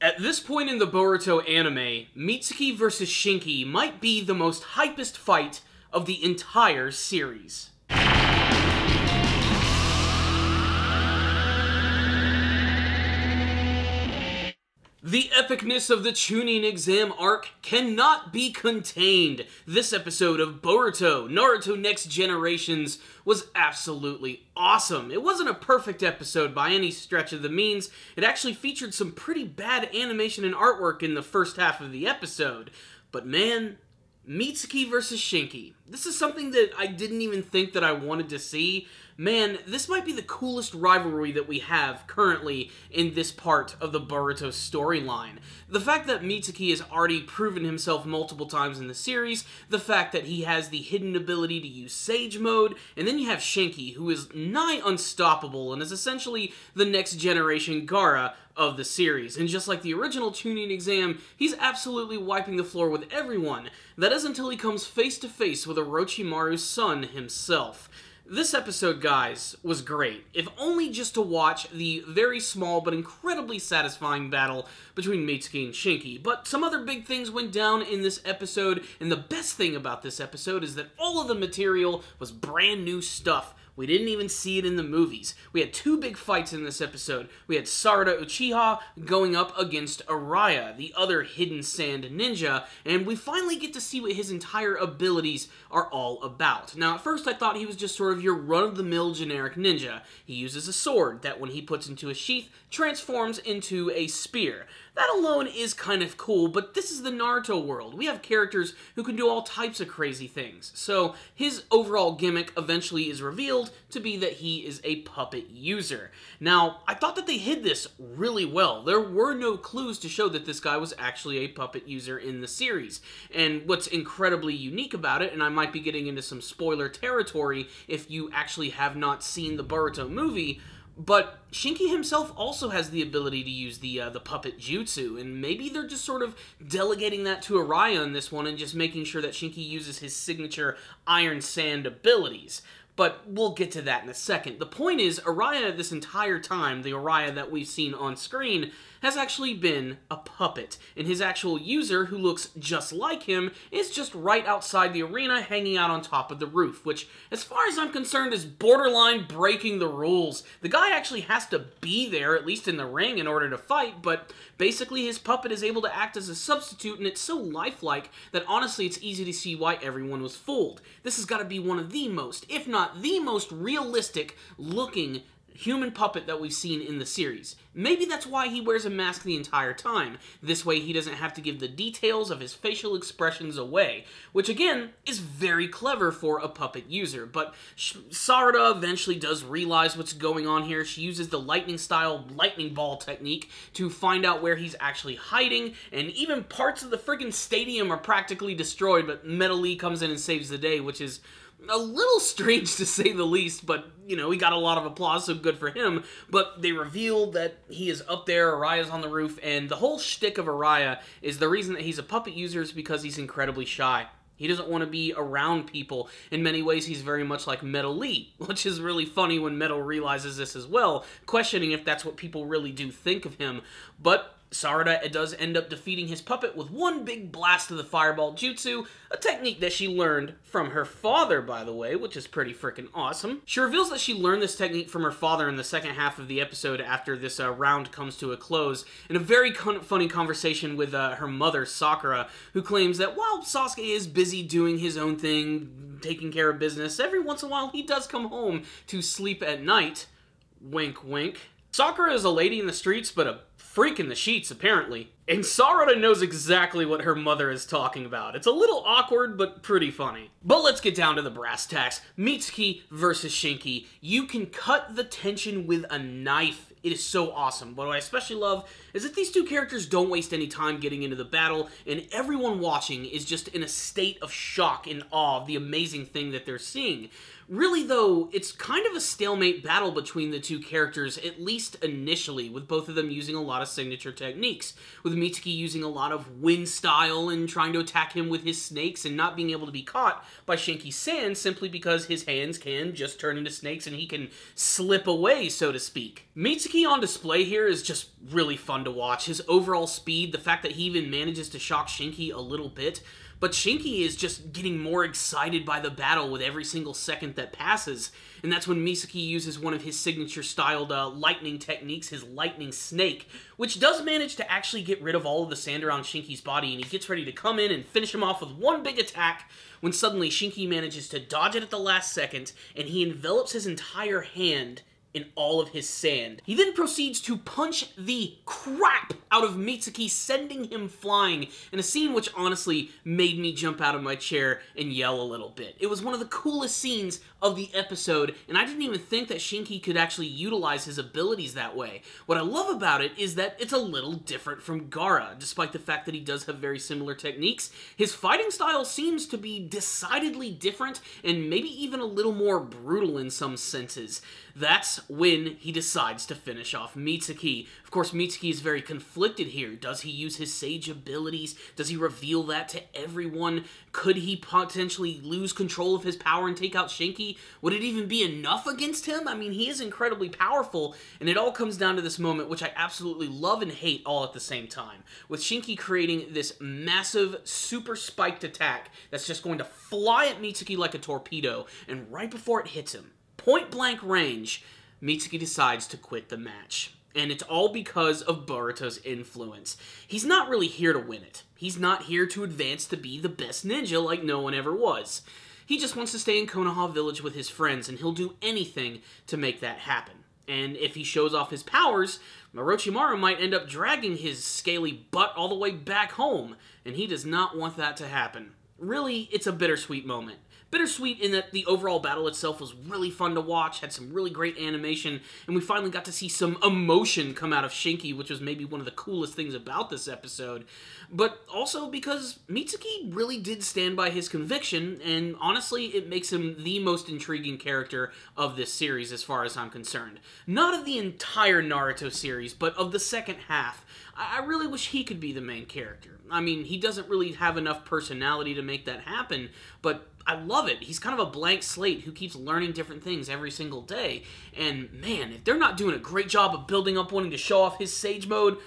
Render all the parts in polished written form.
At this point in the Boruto anime, Mitsuki vs. Shinki might be the most hypest fight of the entire series. The epicness of the Chunin exam arc cannot be contained. This episode of Boruto, Naruto Next Generations was absolutely awesome. It wasn't a perfect episode by any stretch of the means. It actually featured some pretty bad animation and artwork in the first half of the episode. But man, Mitsuki versus Shinki. This is something that I didn't even think that I wanted to see. Man, this might be the coolest rivalry that we have currently in this part of the Boruto storyline. The fact that Mitsuki has already proven himself multiple times in the series, the fact that he has the hidden ability to use Sage Mode, and then you have Shinki, who is nigh unstoppable and is essentially the next generation Gaara of the series. And just like the original Chunin exam, he's absolutely wiping the floor with everyone. That is until he comes face to face with Orochimaru's son himself. This episode, guys, was great, if only just to watch the very small but incredibly satisfying battle between Mitsuki and Shinki. But some other big things went down in this episode, and the best thing about this episode is that all of the material was brand new stuff. We didn't even see it in the movies. We had two big fights in this episode. We had Sarada Uchiha going up against Araya, the other hidden sand ninja, and we finally get to see what his entire abilities are all about. Now, at first I thought he was just sort of your run-of-the-mill generic ninja. He uses a sword that, when he puts into a sheath, transforms into a spear. That alone is kind of cool, but this is the Naruto world. We have characters who can do all types of crazy things. So his overall gimmick eventually is revealed to be that he is a puppet user. Now, I thought that they hid this really well. There were no clues to show that this guy was actually a puppet user in the series. And what's incredibly unique about it, and I might be getting into some spoiler territory if you actually have not seen the Boruto movie, but Shinki himself also has the ability to use the puppet jutsu, and maybe they're just sort of delegating that to Araya in this one and just making sure that Shinki uses his signature Iron Sand abilities. But we'll get to that in a second. The point is, Araya this entire time, the Araya that we've seen on screen, has actually been a puppet, and his actual user, who looks just like him, is just right outside the arena hanging out on top of the roof, which, as far as I'm concerned, is borderline breaking the rules. The guy actually has to be there, at least in the ring, in order to fight, but basically his puppet is able to act as a substitute, and it's so lifelike that honestly it's easy to see why everyone was fooled. This has got to be one of the most, if not the most realistic looking human puppet that we've seen in the series. Maybe that's why he wears a mask the entire time. This way he doesn't have to give the details of his facial expressions away, which again is very clever for a puppet user. But Sarada eventually does realize what's going on here. She uses the lightning-style lightning ball technique to find out where he's actually hiding, and even parts of the friggin' stadium are practically destroyed, but Metal Lee comes in and saves the day, which is a little strange to say the least, but, you know, he got a lot of applause, so good for him. But they reveal that he is up there, Araya's on the roof, and the whole shtick of Araya is the reason that he's a puppet user is because he's incredibly shy. He doesn't want to be around people. In many ways, he's very much like Metal Lee, which is really funny when Metal realizes this as well, questioning if that's what people really do think of him. But Sarada does end up defeating his puppet with one big blast of the fireball jutsu, a technique that she learned from her father, by the way, which is pretty freaking awesome. She reveals that she learned this technique from her father in the second half of the episode after this round comes to a close, in a very funny conversation with her mother, Sakura, who claims that while Sasuke is busy doing his own thing, taking care of business, every once in a while he does come home to sleep at night. Wink, wink. Sakura is a lady in the streets, but a freak in the sheets, apparently. And Sarada knows exactly what her mother is talking about. It's a little awkward, but pretty funny. But let's get down to the brass tacks. Mitsuki versus Shinki. You can cut the tension with a knife. It is so awesome. What I especially love is that these two characters don't waste any time getting into the battle, and everyone watching is just in a state of shock and awe of the amazing thing that they're seeing. Really, though, it's kind of a stalemate battle between the two characters, at least initially, with both of them using a lot of signature techniques, with Mitsuki using a lot of wind style and trying to attack him with his snakes and not being able to be caught by Shinki's sand simply because his hands can just turn into snakes and he can slip away, so to speak. Mitsuki on display here is just really fun to watch. His overall speed, the fact that he even manages to shock Shinki a little bit, but Shinki is just getting more excited by the battle with every single second that passes, and that's when Mitsuki uses one of his signature-styled lightning techniques, his lightning snake, which does manage to actually get rid of all of the sand around Shinki's body, and he gets ready to come in and finish him off with one big attack, when suddenly Shinki manages to dodge it at the last second, and he envelops his entire hand in all of his sand. He then proceeds to punch the crap out of Mitsuki, sending him flying, in a scene which honestly made me jump out of my chair and yell a little bit. It was one of the coolest scenes of the episode, and I didn't even think that Shinki could actually utilize his abilities that way. What I love about it is that it's a little different from Gaara, despite the fact that he does have very similar techniques. His fighting style seems to be decidedly different, and maybe even a little more brutal in some senses. That's when he decides to finish off Mitsuki. Of course, Mitsuki is very conflicted here. Does he use his sage abilities? Does he reveal that to everyone? Could he potentially lose control of his power and take out Shinki? Would it even be enough against him? I mean, he is incredibly powerful, and it all comes down to this moment, which I absolutely love and hate all at the same time. With Shinki creating this massive, super spiked attack that's just going to fly at Mitsuki like a torpedo, and right before it hits him, point-blank range, Mitsuki decides to quit the match. And it's all because of Boruto's influence. He's not really here to win it. He's not here to advance to be the best ninja like no one ever was. He just wants to stay in Konoha Village with his friends, and he'll do anything to make that happen. And if he shows off his powers, Orochimaru might end up dragging his scaly butt all the way back home, and he does not want that to happen. Really, it's a bittersweet moment. Bittersweet in that the overall battle itself was really fun to watch, had some really great animation, and we finally got to see some emotion come out of Shinki, which was maybe one of the coolest things about this episode. But also because Mitsuki really did stand by his conviction, and honestly, it makes him the most intriguing character of this series as far as I'm concerned. Not of the entire Naruto series, but of the second half. I really wish he could be the main character. I mean, he doesn't really have enough personality to make that happen, but I love it. He's kind of a blank slate who keeps learning different things every single day. And man, if they're not doing a great job of building up wanting to show off his Sage Mode,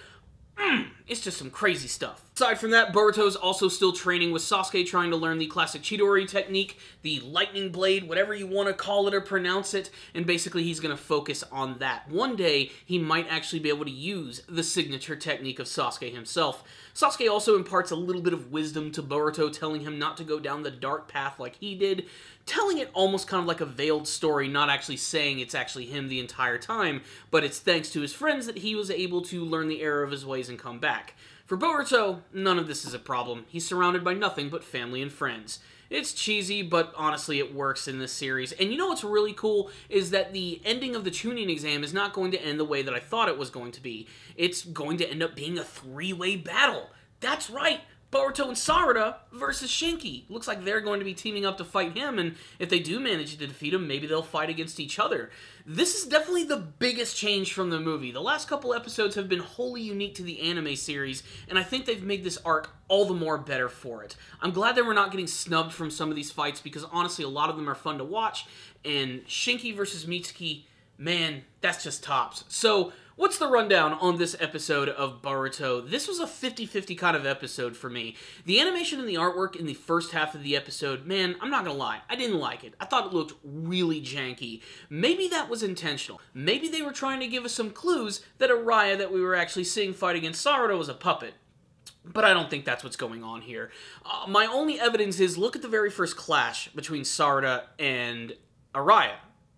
it's just some crazy stuff. Aside from that, Boruto's also still training with Sasuke, trying to learn the classic Chidori technique, the lightning blade, whatever you want to call it or pronounce it, and basically he's going to focus on that. One day, he might actually be able to use the signature technique of Sasuke himself. Sasuke also imparts a little bit of wisdom to Boruto, telling him not to go down the dark path like he did, telling it almost kind of like a veiled story, not actually saying it's actually him the entire time, but it's thanks to his friends that he was able to learn the error of his ways and come back. For Boruto, none of this is a problem. He's surrounded by nothing but family and friends. It's cheesy, but honestly it works in this series. And you know what's really cool is that the ending of the Chunin exam is not going to end the way that I thought it was going to be. It's going to end up being a three-way battle. That's right! Boruto and Sarada versus Shinki. Looks like they're going to be teaming up to fight him, and if they do manage to defeat him, maybe they'll fight against each other. This is definitely the biggest change from the movie. The last couple episodes have been wholly unique to the anime series, and I think they've made this arc all the more better for it. I'm glad that we're not getting snubbed from some of these fights, because honestly, a lot of them are fun to watch, and Shinki versus Mitsuki, man, that's just tops. So, what's the rundown on this episode of Boruto? This was a 50-50 kind of episode for me. The animation and the artwork in the first half of the episode, man, I'm not gonna lie, I didn't like it. I thought it looked really janky. Maybe that was intentional. Maybe they were trying to give us some clues that Araya that we were actually seeing fight against Sarada was a puppet. But I don't think that's what's going on here. My only evidence is, look at the very first clash between Sarada and Araya.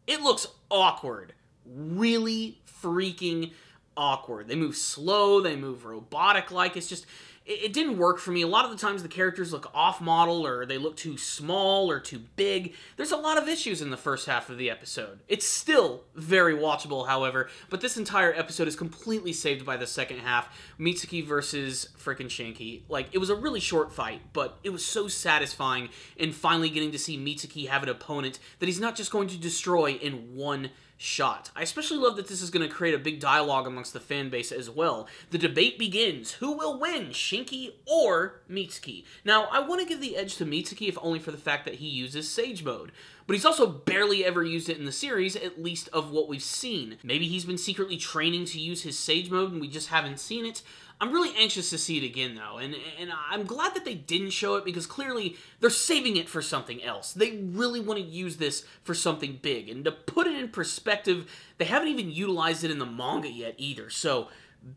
It looks awkward. Really freaking awkward. They move slow, they move robotic-like. It's just, it didn't work for me. A lot of the times the characters look off-model, or they look too small or too big. There's a lot of issues in the first half of the episode. It's still very watchable, however, but this entire episode is completely saved by the second half. Mitsuki versus frickin' Shinki. Like, it was a really short fight, but it was so satisfying in finally getting to see Mitsuki have an opponent that he's not just going to destroy in one shot. I especially love that this is going to create a big dialogue amongst the fan base as well. The debate begins. Who will win, Shinki or Mitsuki? Now, I want to give the edge to Mitsuki, if only for the fact that he uses Sage Mode. But he's also barely ever used it in the series, at least of what we've seen. Maybe he's been secretly training to use his Sage Mode and we just haven't seen it. I'm really anxious to see it again, though, and I'm glad that they didn't show it, because clearly they're saving it for something else. They really want to use this for something big, and to put it in perspective, they haven't even utilized it in the manga yet either, so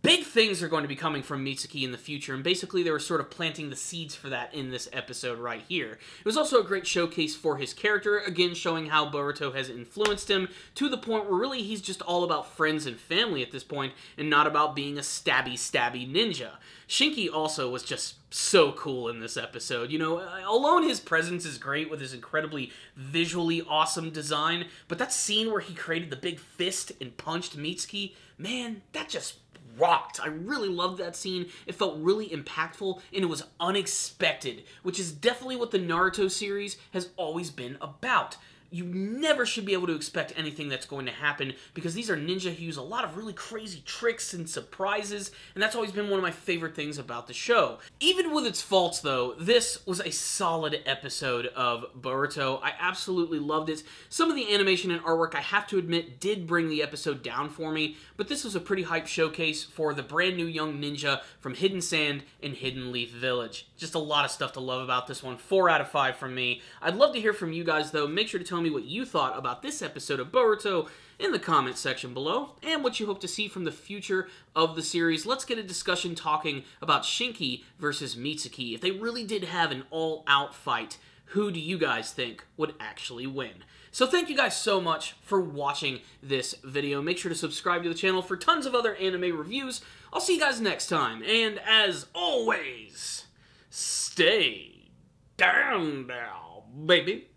big things are going to be coming from Mitsuki in the future, and basically they were sort of planting the seeds for that in this episode right here. It was also a great showcase for his character, again showing how Boruto has influenced him, to the point where really he's just all about friends and family at this point, and not about being a stabby ninja. Shinki also was just so cool in this episode. You know, alone his presence is great with his incredibly visually awesome design, but that scene where he created the big fist and punched Mitsuki, man, that just rocked. I really loved that scene. It felt really impactful, and it was unexpected, which is definitely what the Naruto series has always been about. You never should be able to expect anything that's going to happen, because these are ninja who use a lot of really crazy tricks and surprises, and that's always been one of my favorite things about the show. Even with its faults, though, this was a solid episode of Boruto. I absolutely loved it. Some of the animation and artwork, I have to admit, did bring the episode down for me, but this was a pretty hype showcase for the brand new young ninja from Hidden Sand and Hidden Leaf Village. Just a lot of stuff to love about this one. 4 out of 5 from me. I'd love to hear from you guys, though. Make sure to tell me what you thought about this episode of Boruto in the comment section below, and what you hope to see from the future of the series. Let's get a discussion talking about Shinki versus Mitsuki. If they really did have an all-out fight, who do you guys think would actually win? So thank you guys so much for watching this video. Make sure to subscribe to the channel for tons of other anime reviews. I'll see you guys next time, and as always, stay down now, baby.